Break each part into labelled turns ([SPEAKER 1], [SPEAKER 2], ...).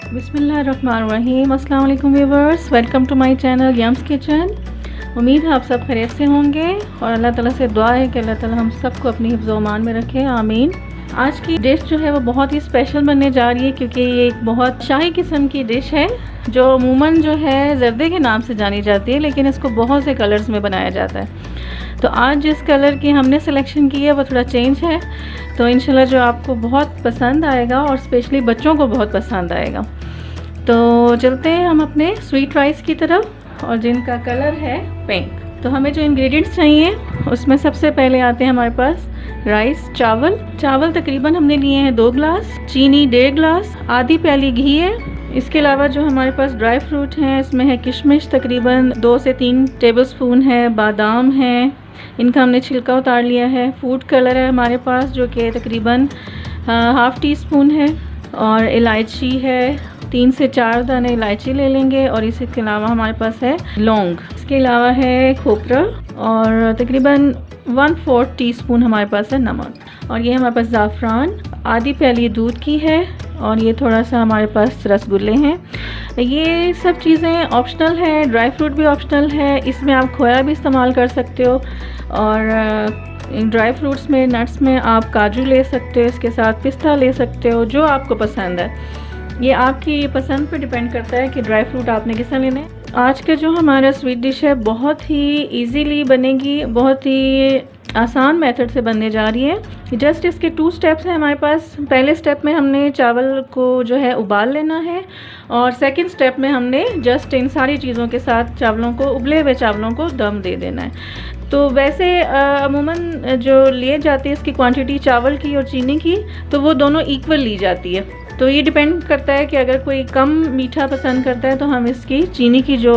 [SPEAKER 1] बिस्मिल्लाहिर्रहमानिर्रहीम। अस्सलाम वालेकुम viewers, welcome to my channel Yums Kitchen. उम्मीद है आप सब खैरियत से होंगे और अल्लाह ताला से दुआ है कि अल्लाह ताला हम सबको अपनी हिफ्ज़ व अमान में रखे, आमीन। आज की डिश जो है वो बहुत ही स्पेशल बनने जा रही है क्योंकि ये एक बहुत शाही किस्म की डिश है जो अमूमन जो है ज़र्दे के नाम से जानी जाती है, लेकिन इसको बहुत से कलर्स में बनाया जाता है। तो आज जिस कलर की हमने सिलेक्शन की है वो थोड़ा चेंज है, तो इंशाल्लाह जो आपको बहुत पसंद आएगा और स्पेशली बच्चों को बहुत पसंद आएगा। तो चलते हैं हम अपने स्वीट राइस की तरफ, और जिनका कलर है पिंक। तो हमें जो इंग्रेडिएंट्स चाहिए उसमें सबसे पहले आते हैं हमारे पास राइस, चावल तकरीबन हमने लिए हैं 2 ग्लास, चीनी 1.5 ग्लास, आधी प्याली घी है। इसके अलावा जो हमारे पास ड्राई फ्रूट हैं इसमें है किशमिश तकरीबन 2 से 3 टेबलस्पून है, बादाम है, इनका हमने छिलका उतार लिया है। फूड कलर है हमारे पास जो कि तकरीबन हाफ़ टी स्पून है, और इलायची है 3 से 4 दाने इलायची ले लेंगे, और इसके अलावा हमारे पास है लौंग। इसके अलावा है खोपरा, और तकरीबन 1/4 टीस्पून हमारे पास है नमक, और ये हमारे पास ज़ाफ़रान आधी प्याली दूध की है, और ये थोड़ा सा हमारे पास रसगुल्ले हैं। ये सब चीज़ें ऑप्शनल है, ड्राई फ्रूट भी ऑप्शनल है, इसमें आप खोया भी इस्तेमाल कर सकते हो, और ड्राई फ्रूट्स में नट्स में आप काजू ले सकते हो, इसके साथ पिस्ता ले सकते हो, जो आपको पसंद है। ये आपकी पसंद पे डिपेंड करता है कि ड्राई फ्रूट आपने किस तरह लेने हैं। आज का जो हमारा स्वीट डिश है बहुत ही इजीली बनेगी, बहुत ही आसान मेथड से बनने जा रही है। जस्ट इसके 2 स्टेप्स हैं हमारे पास। पहले स्टेप में हमने चावल को जो है उबाल लेना है, और सेकंड स्टेप में हमने जस्ट इन सारी चीज़ों के साथ चावलों को, उबले हुए चावलों को दम दे देना है। तो वैसे अमूमन जो लिए जाती है इसकी क्वांटिटी चावल की और चीनी की, तो वो दोनों इक्वल ली जाती है। तो ये डिपेंड करता है कि अगर कोई कम मीठा पसंद करता है तो हम इसकी चीनी की जो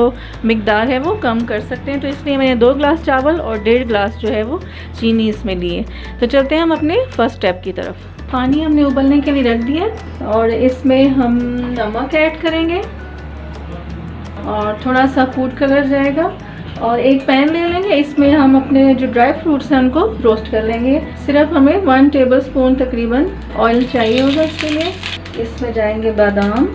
[SPEAKER 1] मिकदार है वो कम कर सकते हैं। तो इसलिए मैंने 2 ग्लास चावल और 1.5 ग्लास जो है वो चीनी इसमें लिए। तो चलते हैं हम अपने फर्स्ट स्टेप की तरफ। पानी हमने उबलने के लिए रख दिया, और इसमें हम नमक ऐड करेंगे, और थोड़ा सा फूड कलर जाएगा, और एक पैन ले लेंगे, इसमें हम अपने जो ड्राई फ्रूट्स हैं उनको रोस्ट कर लेंगे। सिर्फ हमें 1 टेबलस्पून तकरीबन ऑयल चाहिए होगा इसके लिए। इसमें जाएंगे बादाम,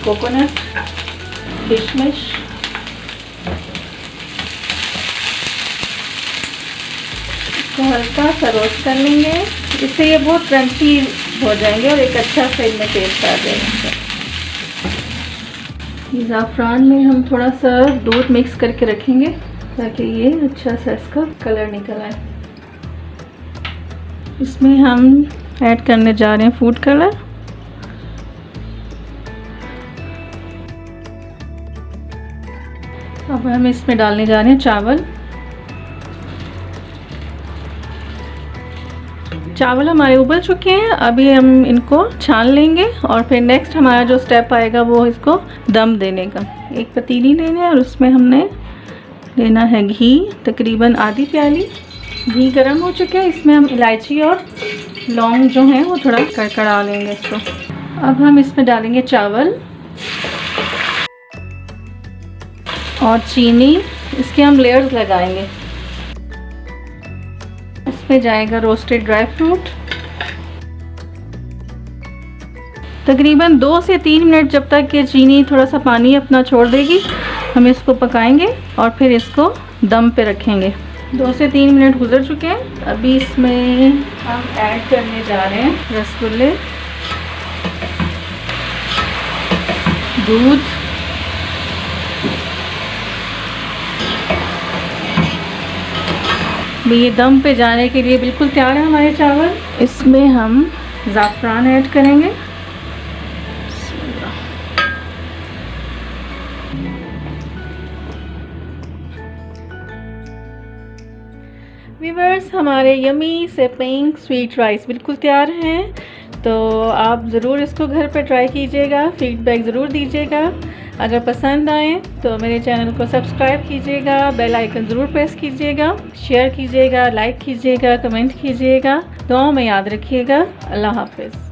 [SPEAKER 1] कोकोनट, किशमिश, इसको हल्का सा रोस्ट कर लेंगे, इससे ये बहुत क्रंची हो जाएंगे और एक अच्छा सा इनमें टेस्ट आ जाएगा। ज़ाफ़रान में हम थोड़ा सा दूध मिक्स करके रखेंगे ताकि ये अच्छा सा इसका कलर निकल आए। इसमें हम ऐड करने जा रहे हैं फूड कलर, अब हम इसमें डालने जा रहे हैं चावल हमारे उबल चुके हैं। अभी हम इनको छान लेंगे, और फिर नेक्स्ट हमारा जो स्टेप आएगा वो इसको दम देने का। एक पतीली लेना है और उसमें हमने लेना है घी, तकरीबन आधी प्याली। घी गर्म हो चुका है, इसमें हम इलायची और लौंग जो हैं वो थोड़ा कड़कड़ा लेंगे इसको। अब हम इसमें डालेंगे चावल और चीनी, इसके हम लेयर्स लगाएंगे। इसमें जाएगा रोस्टेड ड्राई फ्रूट, तकरीबन 2 से 3 मिनट, जब तक कि चीनी थोड़ा सा पानी अपना छोड़ देगी हम इसको पकाएंगे, और फिर इसको दम पे रखेंगे। 2 से 3 मिनट गुजर चुके हैं। अभी इसमें हम ऐड करने जा रहे हैं रसगुल्ले, दूध, ये दम पे जाने के लिए बिल्कुल तैयार है हमारे चावल। इसमें हम ज़ाफ़रान ऐड करेंगे, व्यूअर्स हमारे यमी से पिंक स्वीट राइस बिल्कुल तैयार हैं। तो आप ज़रूर इसको घर पे ट्राई कीजिएगा, फीडबैक ज़रूर दीजिएगा। अगर पसंद आए तो मेरे चैनल को सब्सक्राइब कीजिएगा, बेल आइकन ज़रूर प्रेस कीजिएगा, शेयर कीजिएगा, लाइक कीजिएगा, कमेंट कीजिएगा। दुआओं में याद रखिएगा। अल्लाह हाफ़िज़।